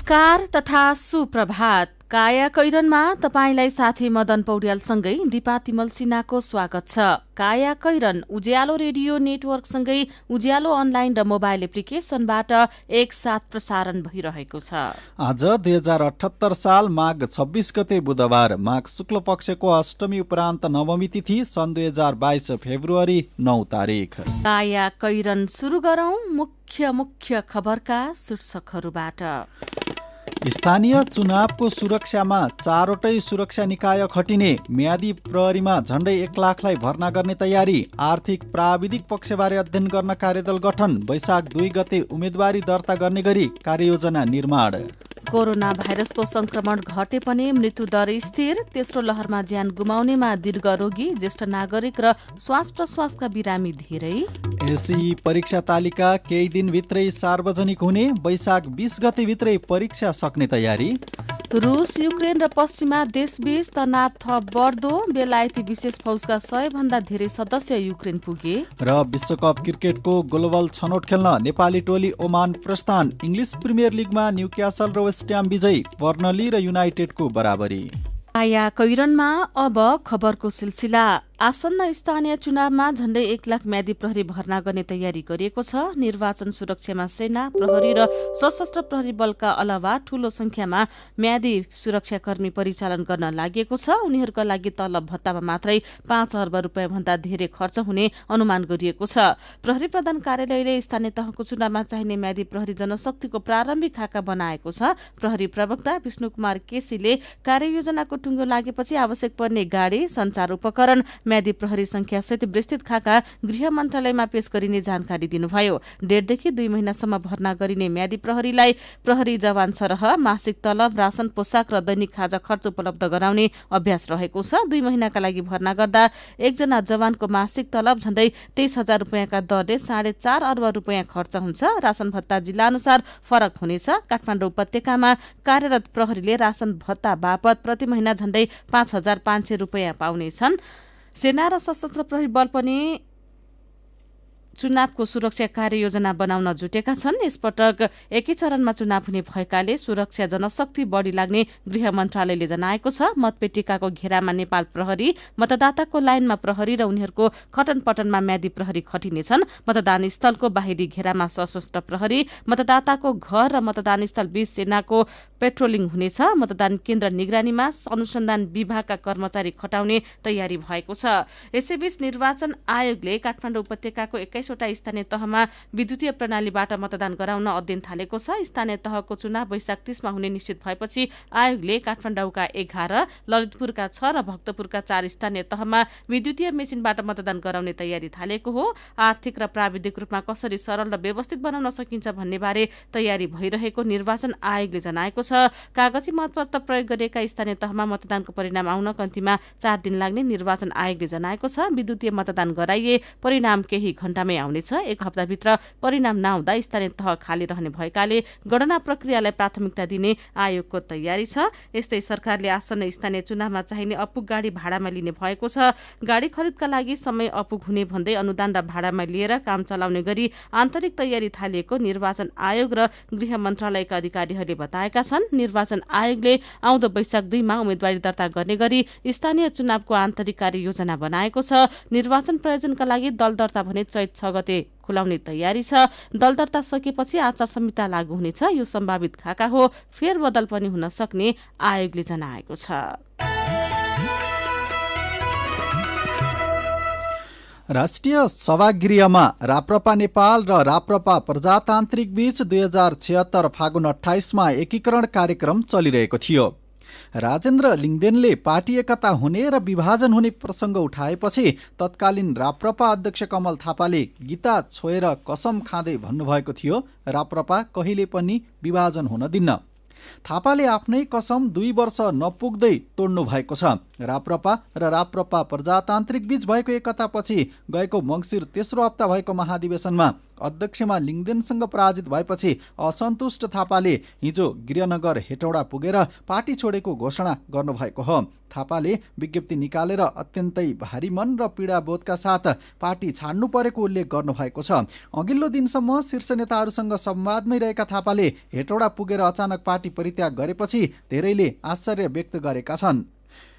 नमस्कार तथा सुप्रभात। काया कैरनमा तपाईंलाई साथी मदन पौड्यालसँगै दिपा तिमल सिन्हाको स्वागत छ। काया कैरन उज्यालो रेडियो नेटवर्कसँगै उज्यालो अनलाइन र मोबाइल एप्लिकेशनबाट एकसाथ प्रसारण भइरहेको छ। आज 2078 साल माघ 26 गते बुधबार, माघ शुक्ल पक्षको अष्टमी उपरान्त नवमी तिथि, सन् 2022 फेब्रुअरी 9 तारिक। काया कैरन सुरु गरौं मुख्य खबरका शीर्षकहरूबाट। स्थानीय चुनावको सुरक्षामा 4वटै सुरक्षा निकाय खटिने, म्यादी प्रहरीमा झण्डै 1 लाखलाई भर्ना गर्ने तयारी, आर्थिक प्राविधिक पक्षबारे अध्ययन गर्न कार्यदल गठन, वैशाख 2 गते उम्मेदवारी दर्ता गर्ने गरी कार्ययोजना निर्माण। कोरोना भाइरसको संक्रमण घटे पनि मृत्युदर स्थिर, तेस्रो लहरमा ज्यान गुमाउनेमा दीर्घ रोगी, ज्येष्ठ नागरिक र श्वास प्रश्वासका बिरामी धेरै। एसई परीक्षा तालिका केही दिनभित्रै सार्वजनिक हुने, वैशाख 20 गते भित्रै परीक्षा सक्ने तयारी। रुस, युक्रेन र पश्चिमा देशबीच तनाव थप बढ्दो, बेलायती विशेष फौजका 100 भन्दा धेरै सदस्य युक्रेन पुगे। र विश्वकप क्रिकेटको ग्लोबल छनौट खेल्न नेपाली टोली ओमान प्रस्थान, इङ्ग्लिस प्रिमियर लिगमा न्युक्यासल र वेस्ट ह्याम विजयी, बर्नली र युनाइटेडको बराबरी। काया कैरनमा अब खबरको सिलसिला। आसन्न स्थानीय चुनावमा झण्डै 1 लाख म्यादी प्रहरी भर्ना गर्ने तयारी गरिएको छ। निर्वाचन सुरक्षामा सेना, प्रहरी र सशस्त्र प्रहरी बलका अलावा ठूलो संख्यामा म्यादी सुरक्षाकर्मी परिचालन गर्न लागि छ। उनीहरूका लागि तलब भत्तामा मात्रै 5 अर्ब रुपियाँ भन्दा धेरै खर्च हुने अनुमान गरिएको छ। प्रहरी प्रधान कार्यालयले स्थानीय तहको चुनावमा चाहिने म्यादी प्रहरी जनशक्तिको प्रारम्भिक खाका बनाएको छ। प्रहरी प्रवक्ता विष्णु कुमार केसीले कार्ययोजनाको टुङ्गो लागेपछि आवश्यक पर्ने गाडी, सञ्चार उपकरण, म्यादी प्रहरी संख्या सहित विस्तृत खाका गृह मन्त्रालयमा पेश गरिने जानकारी दिनुभयो। 1.5 देखि 2 महिनासम्म भर्ना गरिने म्यादी प्रहरीलाई प्रहरी जवान सरह, मासिक तलब, राशन, पोसाक र दैनिक खाजा खर्च उपलब्ध गराउने अभ्यास रहेको छ। 2 महिनाका लागि भर्ना गर्दा एकजना जवानको मासिक तलब झण्डै 23,000 रुपियाँका दरले 4.5 अर्ब रुपियाँ खर्च हुन्छ। राशन भत्ता जिल्ला अनुसार फरक हुनेछ। काठमाडौँ उपत्यकामा कार्यरत प्रहरीले राशन भत्ता बापत प्रति महिना झण्डै 5,500 रुपियाँ पाउनेछन्। सेना र सशस्त्र प्रहरी बल पनि चुनावको सुरक्षा कार्ययोजना बनाउन जुटेका छन्। यसपटक एकै चरणमा चुनाव हुने भएकाले सुरक्षा जनशक्ति बढ़ी लाग्ने गृह मन्त्रालयले जनाएको छ। मतपेटिकाको घेरामा नेपाल प्रहरी, मतदाताको लाइनमा प्रहरी र उनीहरूको खटनपटनमा म्यादी प्रहरी खटिनेछन्। मतदान स्थलको बाहिरी घेरामा सशस्त्र प्रहरी, मतदाताको घर र मतदान स्थल बीच सेनाको पेट्रोलिङ हुनेछ। मतदान केन्द्र निगरानीमा अनुसन्धान विभागका कर्मचारी खटाउने तयारी भएको छ। यसैबीच निर्वाचन आयोगले काठमाडौँ उपत्यकाको 21वटा स्थानीय तहमा विद्युतीय प्रणालीबाट मतदान गराउन अध्ययन थालेको छ। स्थानीय तहको चुनाव वैशाख 30 मा हुने निश्चित भएपछि आयोगले काठमाडौँका 11, ललितपुरका 6 र भक्तपुरका 4 स्थानीय तहमा विद्युतीय मेसिनबाट मतदान गराउने तयारी थालेको हो। आर्थिक र प्राविधिक रूपमा कसरी सरल र व्यवस्थित बनाउन सकिन्छ भन्ने बारे तयारी भइरहेको निर्वाचन आयोगले जनाएको छ। कागजी मतपत्र प्रयोग गरेका स्थानीय तहमा मतदानको परिणाम आउन कम्तीमा 4 दिन लाग्ने निर्वाचन आयोगले जनाएको छ। विद्युतीय मतदान गराइए परिणाम केही घण्टामै आउनेछ। 1 हप्ताभित्र परिणाम नआउँदा स्थानीय तह खाली रहने भएकाले गणना प्रक्रियालाई प्राथमिकता दिने आयोगको तयारी छ। यस्तै सरकारले आसन्न स्थानीय चुनावमा चाहिने अपुग गाडी भाडामा लिने भएको छ। गाडी खरिदका लागि समय अपुग हुने भन्दै अनुदान र भाडामा लिएर काम चलाउने गरी आन्तरिक तयारी थालिएको निर्वाचन आयोग र गृह मन्त्रालयका अधिकारीहरूले बताएका छन्। निर्वाचन आयोगले आउँदो वैशाख 2 मा उम्मेदवारी दर्ता गर्ने गरी स्थानीय चुनावको आन्तरिक कार्ययोजना बनाएको छ। निर्वाचन प्रयोजनका लागि दल दर्ता भने चैत 6 गते खुलाउने तयारी छ। दल दर्ता सकेपछि आचार संहिता लागू हुनेछ। यो सम्भावित खाका हो, फेरबदल पनि हुन सक्ने आयोगले जनाएको छ। राष्ट्रिय सभागृहमा राप्रपा नेपाल र राप्रपा प्रजातान्त्रिक बीच 2076 फागुन 28 मा एकीकरण कार्यक्रम चलिरहेको थियो। राजेन्द्र लिङदेनले पार्टी एकता हुने र विभाजन हुने प्रसङ्ग उठाएपछि तत्कालीन राप्रपा अध्यक्ष कमल थापाले गीता छोएर कसम खाँदै भन्नुभएको थियो, राप्रपा कहिले पनि विभाजन हुन दिन्न। थापाले आफ्नै कसम 2 वर्ष नपुग्दै तोड्नु भएको छ। राप्रपा र राप्रपा प्रजातान्त्रिक बीच भएको एकतापछि गएको मङ्सिर तेस्रो हप्ता भएको महाधिवेशनमा अध्यक्षमा लिङ्गदेनसँग पराजित भएपछि असन्तुष्ट थापाले हिजो गृहनगर हेटौडा पुगेर पार्टी छोडेको घोषणा गर्नुभएको हो। थापाले विज्ञप्ति निकालेर अत्यन्तै भारी मन र पीडाबोधका साथ पार्टी छाड्नु परेको उल्लेख गर्नुभएको छ। अघिल्लो दिनसम्म शीर्ष नेताहरूसँग संवादमै रहेका थापाले हेटौडा पुगेर अचानक पार्टी परित्याग गरेपछि धेरैले आश्चर्य व्यक्त गरेका छन्।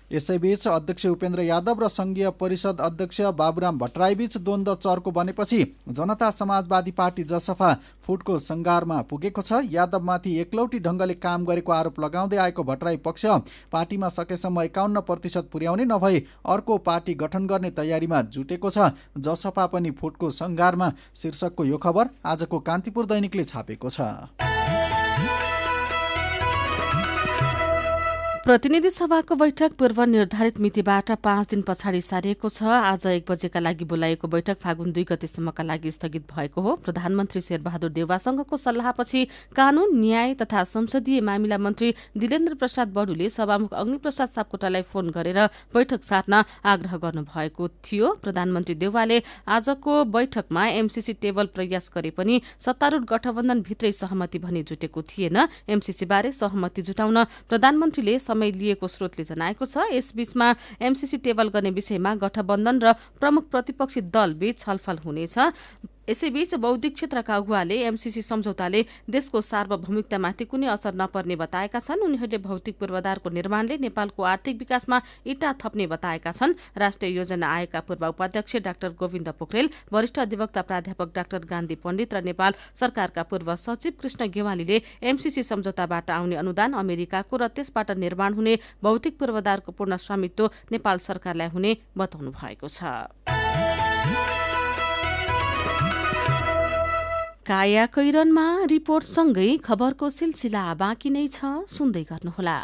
यसैबीच अध्यक्ष उपेन्द्र यादव र संघीय परिषद अध्यक्ष बाबुराम भट्टराईबीच द्वन्द्व चर्को बनेपछि जनता समाजवादी पार्टी जसपा फुटको सङ्घारमा पुगेको छ। यादवमाथि एकलौटी ढङ्गले काम गरेको आरोप लगाउँदै आएको भट्टराई पक्ष पार्टीमा सकेसम्म 51% पुर्याउने नभए अर्को पार्टी गठन गर्ने तयारीमा जुटेको छ। जसपा पनि फुटको सङ्घारमा शीर्षकको यो खबर आजको कान्तिपुर दैनिकले छापेको छ। प्रतिनिधि सभाको बैठक पूर्व निर्धारित मितिबाट 5 दिन पछाडि सारिएको छ। आज 1 बजेका लागि बोलाइएको बैठक फागुन 2 गतेसम्मका लागि स्थगित भएको हो। प्रधानमन्त्री शेरबहादुर देउवासँगको सल्लाहपछि कानून, न्याय तथा संसदीय मामिला मन्त्री दिलेन्द्र प्रसाद बडुले सभामुख अग्निप्रसाद सापकोटालाई फोन गरेर बैठक सार्न आग्रह गर्नुभएको थियो। प्रधानमन्त्री देउवाले आजको बैठकमा एमसीसी टेबल प्रयास गरे पनि सत्तारूढ गठबन्धनभित्रै सहमति भने जुटेको थिएन। एमसीसी बारे सहमति जुटाउन प्रधानमन्त्रीले समय लिएको स्रोतले जनाएको छ। यसबीचमा एमसीसी टेबल गर्ने विषयमा गठबन्धन र प्रमुख प्रतिपक्षी दलबीच छलफल हुनेछ। यसैबीच बौद्धिक क्षेत्रका अगुवाले एमसीसी सम्झौताले देशको सार्वभौमिकतामाथि कुनै असर नपर्ने बताएका छन्। उनीहरूले भौतिक पूर्वाधारको निर्माणले नेपालको आर्थिक विकासमा इँटा थप्ने बताएका छन्। राष्ट्रिय योजना आयोगका पूर्व उपाध्यक्ष डाक्टर गोविन्द पोखरेल, वरिष्ठ अधिवक्ता प्राध्यापक डाक्टर गान्धी पण्डित र नेपाल सरकारका पूर्व सचिव कृष्ण गेवालीले एमसीसी सम्झौताबाट आउने अनुदान अमेरिकाको र त्यसबाट निर्माण हुने भौतिक पूर्वाधारको पूर्ण स्वामित्व नेपाल सरकारलाई हुने बताउनु भएको छ। कायाकैरनमा रिपोर्टसँगै खबरको सिलसिला बाँकी नै छ, सुन्दै गर्नुहोला।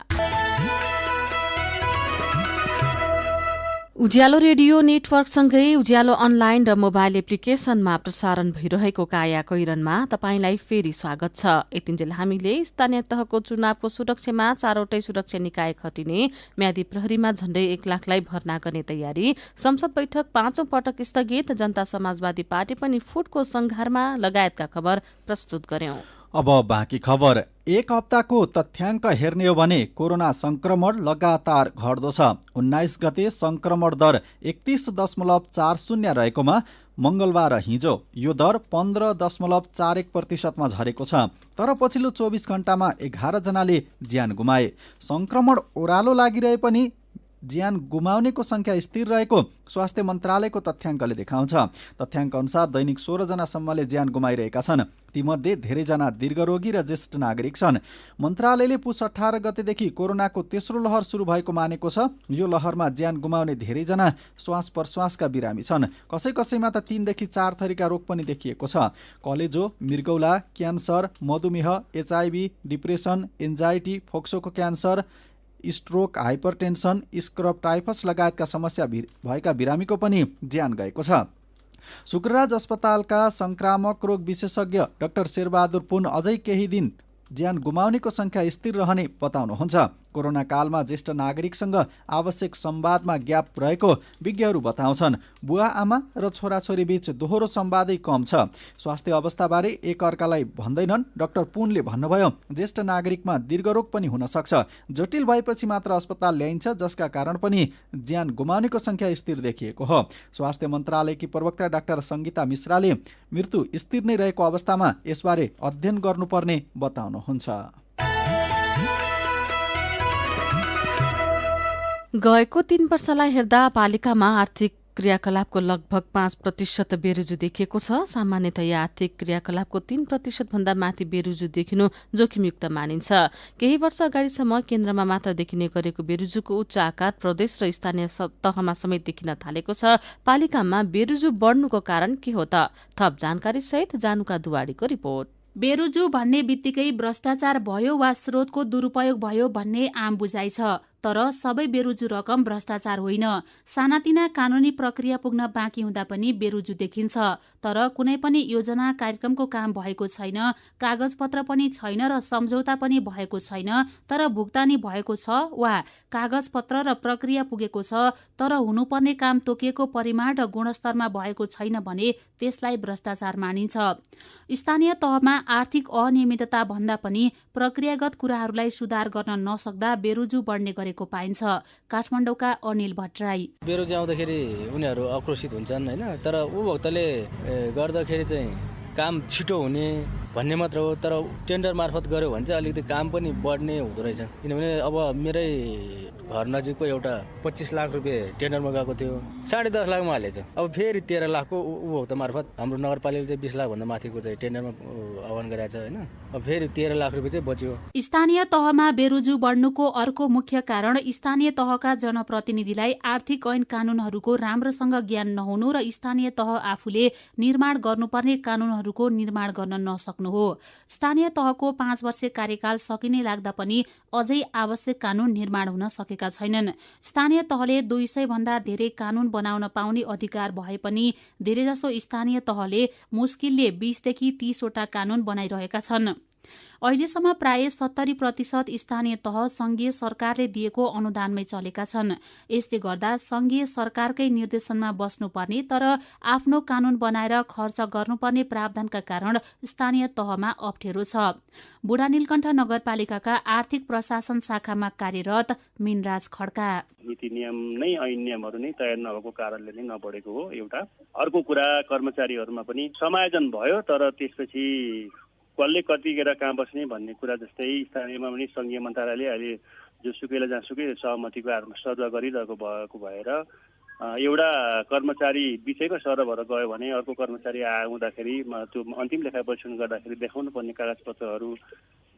उज्यालो रेडियो नेटवर्कसँगै उज्यालो अनलाइन र मोबाइल एप्लिकेशनमा प्रसारण भइरहेको कायाकैरनमा तपाईंलाई फेरि स्वागत छ। यतिन्जेल हामीले स्थानीय तहको चुनावको सुरक्षामा 4वटै सुरक्षा निकाय खटिने, म्यादी प्रहरीमा झण्डै 1 लाखलाई भर्ना गर्ने तयारी, संसद बैठक 5औं पटक स्थगित, जनता समाजवादी पार्टी पनि फुटको संघारमा लगायतका खबर प्रस्तुत गर्यौं। अब बाँकी खबर। 1 हप्ताको तथ्याङ्क हेर्ने हो भने कोरोना संक्रमण लगातार घट्दो छ। 19 गते संक्रमण दर 31.40 रहेकोमा मंगलबार हिजो यो दर 15.41% झरेको छ। तर पछिल्लो 24 घण्टामा 11 जनाले ज्यान गुमाए। संक्रमण ओह्रालो लागिरहे पनि ज्यान गुमाउनेको संख्या स्थिर रहेको स्वास्थ्य मन्त्रालयको तथ्याङ्कले देखाउँछ। तथ्याङ्क अनुसार दैनिक 16 जनासम्मले ज्यान गुमाइरहेका छन्। तीमध्ये धेरैजना दीर्घरोगी र ज्येष्ठ नागरिक छन्। मन्त्रालयले पुस 18 गतेदेखि कोरोनाको तेस्रो लहर सुरु भएको मानेको छ। यो लहरमा ज्यान गुमाउने धेरैजना श्वास प्रश्वासका बिरामी छन्। कसै कसैमा त 3 देखि 4 थरीका रोग पनि देखिएको छ। कलेजो, मृगौला, क्यान्सर, मधुमेह, एचआईभी, डिप्रेसन, एन्जाइटी, फोक्सोको cancer, stroke, hypertension, scrub typhus लगायतका समस्या भएका बिरामीको पनि ज्यान गएको छ। शुक्रराज अस्पतालका संक्रामक रोग विशेषज्ञ डाक्टर शेरबहादुर पुन अझै केही दिन ज्यान गुमाउनेको संख्या स्थिर रहने बताउनुहुन्छ। कोरोना कालमा ज्येष्ठ नागरिकसँग आवश्यक संवादमा ग्याप रहेको विज्ञहरू बताउँछन्। बुवा आमा र छोराछोरी बीच दोहोरो संवादै कम छ। स्वास्थ्य अवस्थाबारे एक अर्कालाई भन्दैनन्। डाक्टर पुनले भन्नुभयो, ज्येष्ठ नागरिकमा दीर्घरोग पनि हुन सक्छ। जटिल भएपछि मात्र अस्पताल ल्याइन्छ, जसका कारण पनि ज्यान गुमाउनेको संख्या स्थिर देखिएको हो। स्वास्थ्य मन्त्रालयकी प्रवक्ता डाक्टर सङ्गीता मिश्राले मृत्यु स्थिर नै रहेको अवस्थामा यसबारे अध्ययन गर्नुपर्ने बताउनुहुन्छ। गएको 3 वर्षलाई हेर्दा पालिकामा आर्थिक क्रियाकलापको लगभग 5% बेरुजु देखिएको छ। सामान्यतया आर्थिक क्रियाकलापको 3% भन्दा माथि बेरुजु देखिनु जोखिमयुक्त मानिन्छ। केही वर्ष अगाडिसम्म केन्द्रमा मात्र देखिने गरेको बेरुजुको उच्च आकार प्रदेश र स्थानीय तहमा समेत देखिन थालेको छ। पालिकामा बेरुजु बढ्नुको कारण के हो त? थप जानकारी सहित जानुका दुवाडीको रिपोर्ट। बेरुजु भन्ने बित्तिकै भ्रष्टाचार भयो वा स्रोतको दुरुपयोग भयो भन्ने आम बुझाइ छ। तर सबै बेरुजु रकम भ्रष्टाचार होइन। सानातिना कानूनी प्रक्रिया पुग्न बाँकी हुँदा पनि बेरुजु देखिन्छ, तर कुनै पनि योजना कार्यक्रमको काम भएको छैन, कागजपत्र पनि छैन र सम्झौता पनि भएको छैन, तर भुक्तानी भएको छ वा कागजपत्र र प्रक्रिया पुगेको छ तर हुनुपर्ने काम तोकिएको परिमाण र गुणस्तरमा भएको छैन भने त्यसलाई भ्रष्टाचार मानिन्छ। स्थानीय तहमा आर्थिक अनियमितता भन्दा पनि प्रक्रियागत कुराहरूलाई सुधार गर्न नसक्दा बेरुजु बढ्ने गरेको पाइन्छ। काठमाडौँका अनिल भट्टराई। बेरुजु आउँदाखेरि उनीहरू आक्रोशित हुन्छन् होइन, तर उपभोक्ताले गर्दाखेरि चाहिँ काम छिटो हुने भन्ने मात्र हो, तर टेन्डर मार्फत गऱ्यो भने चाहिँ अलिकति काम पनि बढ्ने हुँदो रहेछ। किनभने अब मेरै घर नजिकको एउटा 25 लाख रुपियाँ टेन्डरमा गएको थियो, 10.5 लाखमा हालेछ। अब फेरि 13 लाखको उपभोक्ता मार्फत हाम्रो नगरपालिकाले चाहिँ 20 लाखभन्दा माथिको चाहिँ टेन्डरमा आह्वान गरेको छ होइन। अब फेरि 13 लाख रुपियाँ चाहिँ बच्यो। स्थानीय तहमा बेरुजु बढ्नुको अर्को मुख्य कारण स्थानीय तहका जनप्रतिनिधिलाई आर्थिक ऐन कानूनहरूको राम्रोसँग ज्ञान नहुनु र स्थानीय तह आफूले निर्माण गर्नुपर्ने कानूनहरूको निर्माण गर्न नसक्नु हो। स्थानीय तहको 5 वर्षे कार्यकाल सकिने लाग्दा पनि अझै आवश्यक कानून निर्माण हुन सकेका छैनन्। स्थानीय तहले 200 भन्दा धेरै कानून बनाउन पाउने अधिकार भए पनि धेरैजसो स्थानीय तहले मुस्किलले 20 देखि 30 वटा कानून बनाइरहेका छन्। अहिलेसम्म प्राय 70% स्थानीय तह संघीय सरकारले दिएको अनुदानमै चलेका छन्। यसले गर्दा संघीय सरकारकै निर्देशनमा बस्नुपर्ने तर आफ्नो कानून बनाएर खर्च गर्नुपर्ने प्रावधानका कारण स्थानीय तहमा अप्ठ्यारो छ। बुढा नीलकण्ठ नगरपालिकाका आर्थिक प्रशासन शाखामा कार्यरत मिनराज खड्का। नीति नियम नै ऐन नियमहरू नै तयार नभएको कारणले नै नबढेको हो एउटा। अर्को कुरा कर्मचारीहरूमा पनि समायोजन भयो, तर त्यसपछि कसले कतिखेर कहाँ बस्ने भन्ने कुरा जस्तै स्थानीयमा पनि संघीय मन्त्रालयले अहिले जोसुकैलाई जहाँसुकै सहमतिको आधारमा सरुवा गरिरहेको भएको भएर एउटा कर्मचारी बिचैमा सर भएर गयो भने अर्को कर्मचारी आउँदाखेरि त्यो अन्तिम लेखा परीक्षण गर्दाखेरि देखाउनु पर्ने कागजपत्रहरू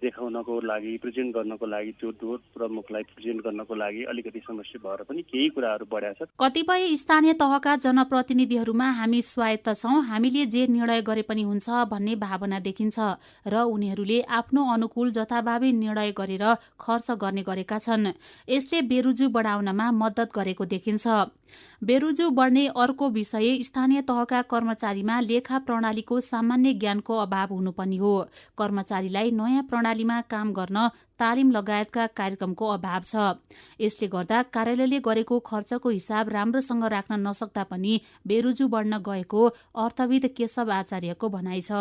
देखाउनको लागि प्रेजेन्ट गर्नको लागि त्यो डोर प्रमुखलाई प्रेजेन्ट गर्नको लागि अलिकति समस्या भएर पनि केही कुराहरू बढ्या छ। कतिपय स्थानीय तहका जनप्रतिनिधिहरूमा हामी स्वायत्त छौं, हामीले जे निर्णय गरे पनि हुन्छ भन्ने भावना देखिन्छ र उनीहरूले आफ्नो अनुकूल जथाभावी निर्णय गरेर खर्च गर्ने गरेका छन्। यसले बेरुजु बढाउनमा मद्दत गरेको देखिन्छ। बेरुजु बढ्ने अर्को विषय स्थानीय तहका कर्मचारीमा लेखा प्रणालीको सामान्य ज्ञानको अभाव हुनु पनि हो। कर्मचारीलाई नयाँ प्रणालीमा काम गर्न तालिम लगायतका कार्यक्रमको अभाव छ। यसले गर्दा कार्यालयले गरेको खर्चको हिसाब राम्रोसँग राख्न नसक्दा पनि बेरुजु बढ्न गएको अर्थविद केशव आचार्यको भनाइ छ।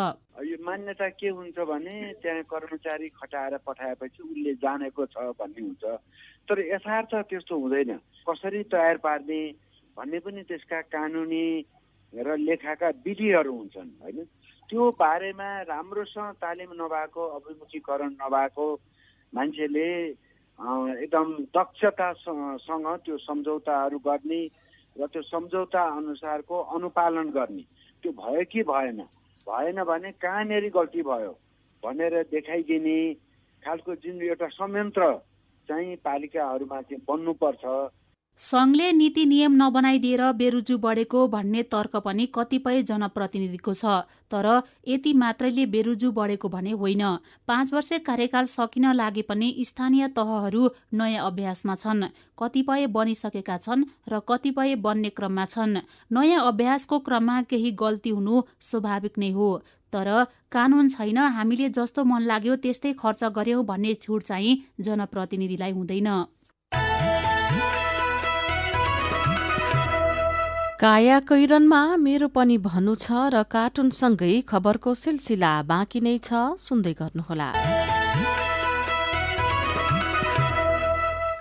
यो मान्यता के हुन्छ भने त्यहाँ कर्मचारी खटाएर पठाएपछि उसले जानेको छ भन्ने हुन्छ, तर यथार्थ त्यस्तो हुँदैन। कसरी तयार पार्ने भन्ने पनि त्यसका कानुनी र लेखाका विधिहरू हुन्छन् होइन। त्यो बारेमा राम्रोसँग तालिम नभएको, अभिमुखीकरण नभएको मान्छेले एकदम दक्षतासँग त्यो सम्झौताहरू गर्ने र त्यो सम्झौता अनुसारको अनुपालन गर्ने त्यो भयो कि भएन भने कहाँनेरि गल्ती भयो भनेर देखाइदिने खालको जुन एउटा संयन्त्र चाहिँ पालिकाहरूमा चाहिँ बन्नुपर्छ। संघले नीति नियम नबनाइदिएर बेरुजु बढेको भन्ने तर्क पनि कतिपय जनप्रतिनिधिको छ, तर यति मात्रैले बेरुजु बढेको भने होइन। 5 वर्षे कार्यकाल सकिन लागे पनि स्थानीय तहहरू नयाँ अभ्यासमा छन्। कतिपय बनिसकेका छन् र कतिपय बन्ने क्रममा छन्। नयाँ अभ्यासको क्रममा केही गल्ती हुनु स्वाभाविक नै हो, तर कानून छैन, हामीले जस्तो मन लाग्यो त्यस्तै खर्च गर्यौं भन्ने छुट चाहिँ जनप्रतिनिधिलाई हुँदैन। काया कैरनमा मेरो पनि भन्नु छ र कार्टुनसँगै खबरको सिलसिला बाँकी नै छ, सुन्दै गर्नुहोला।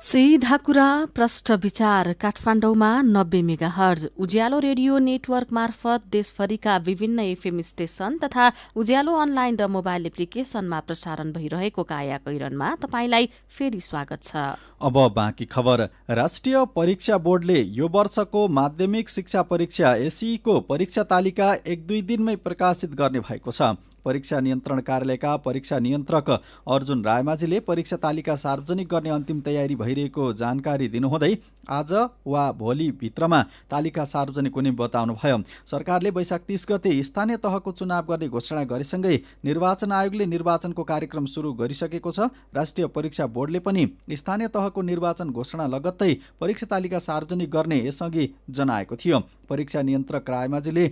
सीधा कुरा प्रष्ट विचार काठमाडौँमा 90 मेगाहर्ज उज्यालो रेडियो नेटवर्क मार्फत देशभरिका विभिन्न एफएम स्टेशन तथा उज्यालो अनलाइन र मोबाइल एप्लिकेशनमा प्रसारण भइरहेको काया कैरनमा तपाईंलाई फेरि स्वागत छ। अब बाँकी खबर। राष्ट्रिय परीक्षा बोर्डले यो वर्षको माध्यमिक शिक्षा परीक्षा एसई को परीक्षा तालिका 1-2 दिनमै प्रकाशित गर्ने भएको छ। परीक्षा नियन्त्रण कार्यालयका परीक्षा नियन्त्रक अर्जुन रायमाझीले परीक्षा तालिका सार्वजनिक गर्ने अन्तिम तयारी भइरहेको जानकारी दिनुहुँदै आज वा भोलि भित्रमा तालिका सार्वजनिक हुने बताउनुभयो। सरकारले वैशाख 30 गते स्थानीय तहको चुनाव गर्ने घोषणा गरेसँगै निर्वाचन आयोगले निर्वाचनको कार्यक्रम सुरु गरिसकेको छ। राष्ट्रिय परीक्षा बोर्डले पनि स्थानीय तहको निर्वाचन घोषणा लगत्तै परीक्षा तालिका सार्वजनिक गर्ने यसअघि जनाएको थियो। परीक्षा नियन्त्रक रायमाझीले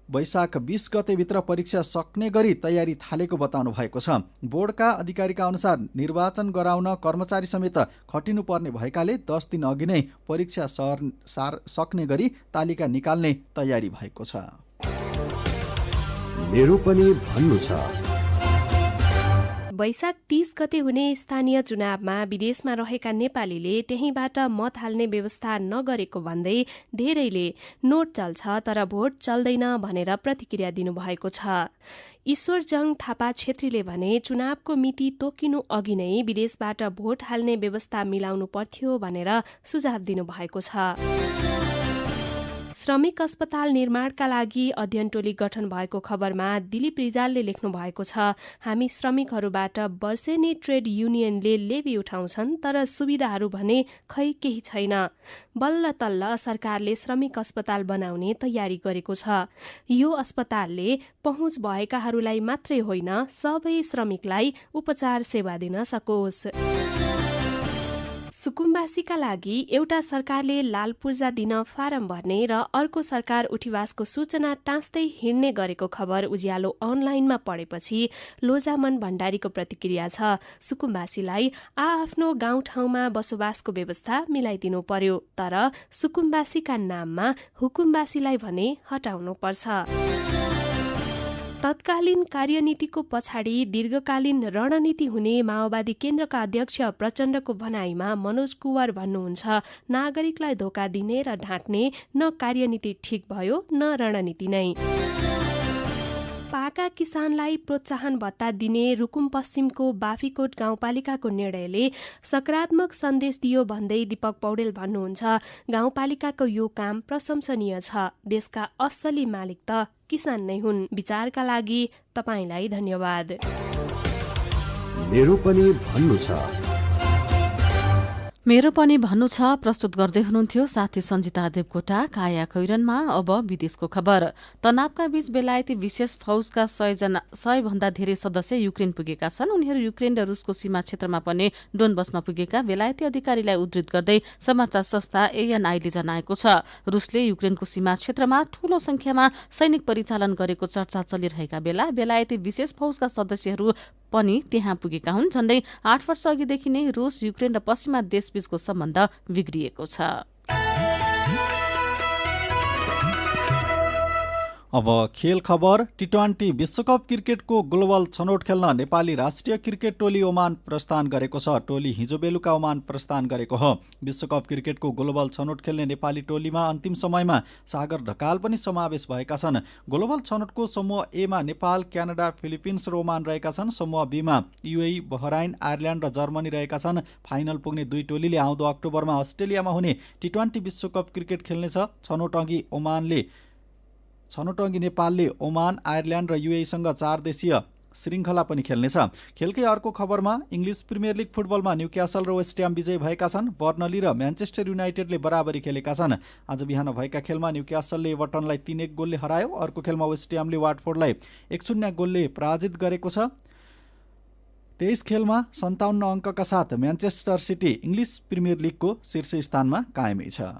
वैशाख 20 गतेभित्र परीक्षा सक्ने गरी तयारी थालेको बताउनु भएको छ। बोर्डका अधिकारीका अनुसार निर्वाचन गराउन कर्मचारी समेत खटिनुपर्ने भएकाले 10 दिन अघि नै परीक्षा सक्ने गरी तालिका निकाल्ने तयारी भएको छ। मेरो पनि भन्नु छ। वैशाख 30 गते हुने स्थानीय चुनावमा विदेशमा रहेका नेपालीले त्यहीँबाट मत हाल्ने व्यवस्था नगरेको भन्दै धेरैले नोट चल्छ तर भोट चल्दैन भनेर प्रतिक्रिया दिनुभएको छ। ईश्वरजङ थापा छेत्रीले भने चुनावको मिति तोकिनु अघि नै विदेशबाट भोट हाल्ने व्यवस्था मिलाउनु पर्थ्यो भनेर सुझाव दिनुभएको छ। श्रमिक अस्पताल निर्माणका लागि अध्ययन टोली गठन भएको खबरमा दिलीप रिजालले लेख्नु भएको छ, हामी श्रमिकहरूबाट वर्षेनी ट्रेड युनियनले लेबी उठाउँछन् तर सुविधाहरू भने खै केही छैन। बल्ल तल्ल सरकारले श्रमिक अस्पताल बनाउने तयारी गरेको छ। यो अस्पतालले पहुँच भएकाहरूलाई मात्रै होइन सबै श्रमिकलाई उपचार सेवा दिन सकोस्। सुकुम्बासीका लागि एउटा सरकारले लाल पूर्जा दिन फारम भर्ने र अर्को सरकार उठिवासको सूचना टाँस्दै हिँड्ने गरेको खबर उज्यालो अनलाइनमा पढेपछि लोजामन भण्डारीको प्रतिक्रिया छ। सुकुम्बासीलाई आफ्नो गाउँठाउँमा बसोबासको व्यवस्था मिलाइदिनु पर्यो तर सुकुम्बासीका नाममा हुकुम्बासीलाई भने हटाउनु पर्छ। तत्कालीन कार्यनीतिको पछाडि दीर्घकालीन रणनीति हुने माओवादी केन्द्रका अध्यक्ष प्रचण्डको भनाईमा मनोज कुँवर भन्नुहुन्छ, नागरिकलाई धोका दिने र ढाँट्ने न कार्यनीति ठिक भयो न रणनीति नै। पाका किसानलाई प्रोत्साहन भत्ता दिने रुकुम पश्चिमको बाफीकोट गाउँपालिकाको निर्णयले सकारात्मक सन्देश दियो भन्दै दीपक पौडेल भन्नुहुन्छ, गाउँपालिकाको यो काम प्रशंसनीय छ। देशका असली मालिक त किसान नै हुन्। विचारका लागि तपाईलाई धन्यवाद। मेरो पनि भन्नु छ। मेरो पनि भन्नु छ प्रस्तुत गर्दै हुनुहुन्थ्यो साथी सञ्जिता देवकोटा। काया कैरनमा अब विदेशको खबर। तनावका बीच बेलायती विशेष फौजका 100 भन्दा धेरै सदस्य युक्रेन पुगेका छन्। उनीहरू युक्रेन र रुसको सीमा क्षेत्रमा पनि डोनबसमा पुगेका बेलायती अधिकारीलाई उद्धृत गर्दै समाचार संस्था ANI-ले जनाएको छ। रुसले युक्रेनको सीमा क्षेत्रमा ठूलो संख्यामा सैनिक परिचालन गरेको चर्चा चलिरहेका बेला बेलायती विशेष फौजका सदस्यहरू पनि त्यहाँ पुगेका हुन्। झण्डै 8 वर्ष अघिदेखि नै रुस, युक्रेन र पश्चिमा देशबीचको सम्बन्ध बिग्रिएको छ। अब खेल खबर। T20 विश्वकप क्रिकेटको ग्लोबल छनौट खेल्न नेपाली राष्ट्रिय क्रिकेट टोली ओमान प्रस्थान गरेको छ। टोली हिजो बेलुका ओमान प्रस्थान गरेको हो। विश्वकप क्रिकेटको ग्लोबल छनौट खेल्ने नेपाली टोलीमा अन्तिम समयमा सागर ढकाल पनि समावेश भएका छन्। ग्लोबल छनौटको समूह A मा नेपाल, क्यानाडा, फिलिपिन्स र ओमान रहेका छन्। समूह B मा UAE, बहराइन, आयरल्यान्ड र जर्मनी रहेका छन्। फाइनल पुग्ने दुई टोलीले आउँदो अक्टोबरमा अस्ट्रेलियामा हुने T20 विश्वकप क्रिकेट खेल्नेछ। छनौट अघि नेपालले ओमान, आयरल्यान्ड र UAE-सँग 4 देशीय श्रृङ्खला पनि खेल्नेछ। खेलकै अर्को खबरमा इङ्ग्लिस प्रिमियर लिग फुटबलमा न्युक्यासल र वेस्ट ह्याम विजयी भएका छन्। बर्नली र म्यान्चेस्टर युनाइटेडले बराबरी खेलेका छन्। आज बिहान भएका खेलमा न्युक्यासलले एभर्टनलाई 3-1 गोलले हरायो। अर्को खेलमा वेस्ट ह्यामले वाटफोर्डलाई 1-0 गोलले पराजित गरेको छ। 23 खेलमा 57 अङ्कका साथ म्यान्चेस्टर सिटी इङ्ग्लिस प्रिमियर लिगको शीर्ष स्थानमा कायमै छ।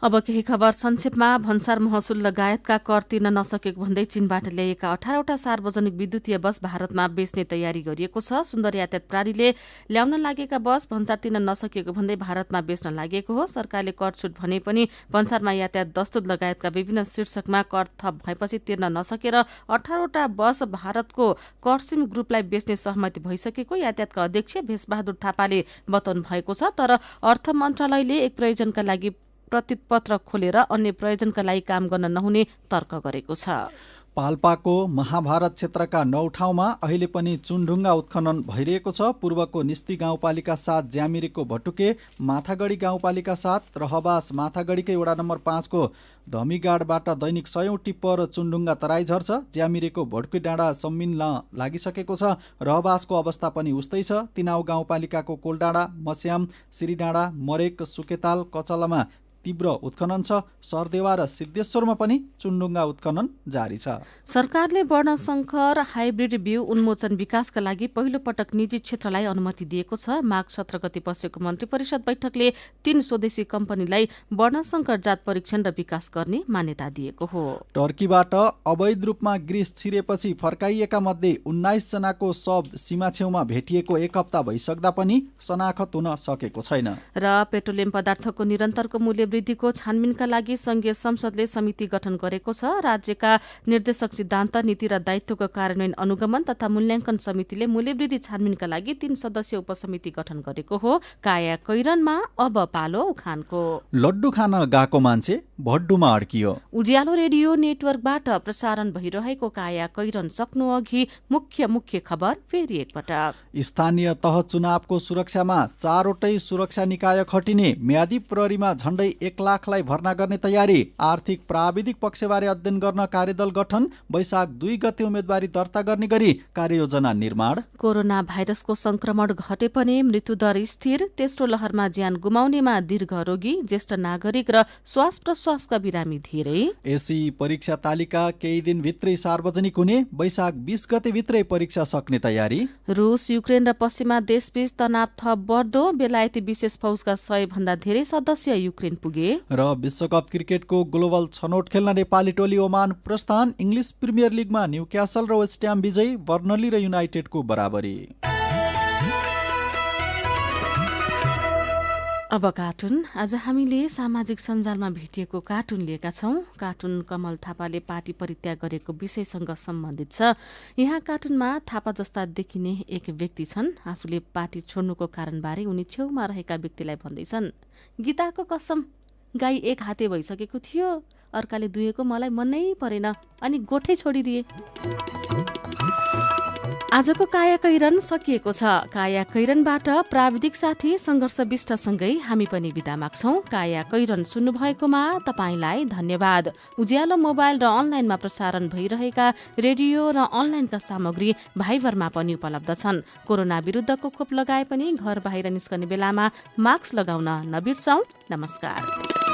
अब केही खबर संक्षेपमा। भन्सार महसुल लगायतका कर तिर्न नसकेको भन्दै चीनबाट ल्याइएका 18वटा सार्वजनिक विद्युतीय बस भारतमा बेच्ने तयारी गरिएको छ। सुन्दर यातायात प्रणालीले ल्याउन लागेका बस भन्सार तिर्न नसकेको भन्दै भारतमा बेच्न लागेको हो। सरकारले कर छुट भने पनि भन्सारमा यातायात दस्तुर लगायतका विभिन्न शीर्षकमा कर थप भएपछि तिर्न नसकेर 18वटा बस भारतको कर्सिम ग्रुपलाई बेच्ने सहमति भइसकेको यातायातका अध्यक्ष भेषबहादुर थापाले बताउनु भएको छ। तर अर्थ मन्त्रालयले एक प्रयोजनका लागि प्रतिपत्र खोलेर अन्य प्रयोजनका लागि काम गर्न नहुने तर्क गरेको छ। पाल्पाको महाभारत क्षेत्रका 9 ठाउँमा अहिले पनि चुनढुङ्गा उत्खनन भइरहेको छ। पूर्वको निस्ती गाउँपालिका 7 ज्यामिरेको भटुके, माथागढी गाउँपालिका 7 रहबास माथागढीकै वडा नम्बर 5 को धमीगाडबाट दैनिक 100औं टिप्पर चुनढुङ्गा तराई झर्छ। ज्यामिरेको भटुके डाँडा सम्मिल्न लागिसकेको छ। रहबासको अवस्था पनि उस्तै छ। तिनाउ गाउँपालिकाको कोलडाँडा, मस्याम, श्रीडाँडा, मरेक, सुकेताल, कचलामा तीव्र उत्खनन छ। सरदेवा र सिद्धेश्वरमा पनि चुनढुङ्गा उत्खनन जारी छ। सरकारले वर्णशंकर हाइब्रिड बिउ उन्मोचन विकासका लागि पहिलो पटक निजी क्षेत्रलाई अनुमति दिएको छ। माघ 17 गते बसेको मन्त्री परिषद बैठकले 3 स्वदेशी कम्पनीलाई वर्णशंकर जात परीक्षण र विकास गर्ने मान्यता दिएको हो। टर्कीबाट अवैध रूपमा ग्रिस छिरेपछि फर्काइएका मध्ये 19 जनाको शव सीमा छेउमा भेटिएको 1 हप्ता भइसक्दा पनि शनाखत हुन सकेको छैन। र पेट्रोलियम पदार्थको निरन्तरको मूल्य वृद्धिको छानबिनका लागि संघीय संसदले समिति गठन गरेको छ। राज्यका निर्देशक सिद्धान्त, नीति र दायित्वको कार्यान्वयन अनुगमन तथा मूल्याङ्कन समितिले मूल्यवृद्धि छानबिनका लागि 3 सदस्यीय उपसमिति गठन गरेको हो। काया कैरनमा अब पालो उखानको। लड्डु खान गएको मान्छे भड्डुमा अड्कियो। उज्यालो रेडियो नेटवर्कबाट प्रसारण भइरहेको काया कैरन सक्नु अघि मुख्य खबर फेरि एकपटक। स्थानीय तह चुनावको सुरक्षामा 4वटै सुरक्षा निकाय खटिने। म्यादी प्रहरीमा झण्डै 1 लाखलाई भर्ना गर्ने तयारी। आर्थिक प्राविधिक पक्षबारे अध्ययन गर्न कार्यदल गठन। वैशाख 2 गते उम्मेदवारी दर्ता गर्ने गरी कार्ययोजना निर्माण। कोरोना भाइरसको संक्रमण घटे पनि मृत्युदर स्थिर। तेस्रो लहरमा ज्यान गुमाउनेमा दीर्घरोगी, ज्येष्ठ नागरिक र श्वास प्रश्वासका बिरामी धेरै। एसी परीक्षा तालिका केही दिनभित्रै सार्वजनिक हुने। वैशाख 20 गते भित्रै परीक्षा सक्ने तयारी। रुस, युक्रेन र पश्चिमा देशबीच तनाव थप बढ्दो। बेलायती विशेष फौजका 100 भन्दा धेरै सदस्य युक्रेन पुगे। र विश्वकप क्रिकेटको ग्लोबल छनौट खेल्न नेपाली टोली ओमान प्रस्थान। इङ्ग्लिस प्रिमियर लिगमा न्युक्यासल र वेस्ट ह्याम विजयी। बर्नली र युनाइटेडको बराबरी। अब कार्टुन। आज हामीले सामाजिक सञ्जालमा भेटिएको कार्टुन लिएका छौं। कार्टुन कमल थापाले पार्टी परित्याग गरेको विषयसँग सम्बन्धित छ। यहाँ कार्टुनमा थापा जस्ता देखिने एक व्यक्ति छन्। आफूले पार्टी छोड्नुको कारणबारे उनी छेउमा रहेका व्यक्तिलाई भन्दैछन्, गीताको कसम, गाई 1 हाते भइसकेको थियो, अर्काले दुहेको मलाई मनै परेन अनि गोठै छोडिदिए। आजको काया कैरन सकिएको छ। काया कैरनबाट प्राविधिक साथी संघर्ष विष्टसँगै हामी पनि बिदा माग्छौं। काया कैरन सुन्नुभएकोमा तपाईलाई धन्यवाद। उज्यालो मोबाइल र अनलाइनमा प्रसारण भइरहेका रेडियो र अनलाइनका सामग्री भाइबरमा पनि उपलब्ध छन्। कोरोना विरुद्धको खोप लगाए पनि घर बाहिर निस्कने बेलामा मास्क लगाउन नबिर्सौं। नमस्कार।